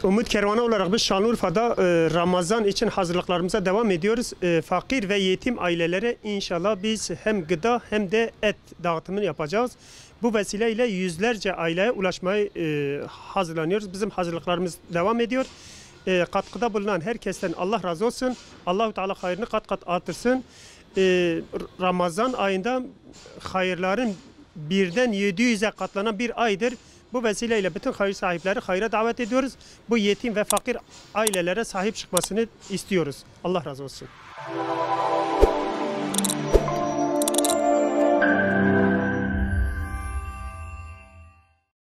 Umut Kervanı olarak biz Şanlıurfa'da Ramazan için hazırlıklarımıza devam ediyoruz. Fakir ve yetim ailelere inşallah biz hem gıda hem de et dağıtımını yapacağız. Bu vesileyle yüzlerce aileye ulaşmaya hazırlanıyoruz. Bizim hazırlıklarımız devam ediyor. Katkıda bulunan herkesten Allah razı olsun. Allahu Teala hayrını kat kat artırsın. Ramazan ayında hayırların birden 700'e katlanan bir aydır. Bu vesileyle bütün hayır sahipleri hayra davet ediyoruz. Bu yetim ve fakir ailelere sahip çıkmasını istiyoruz. Allah razı olsun.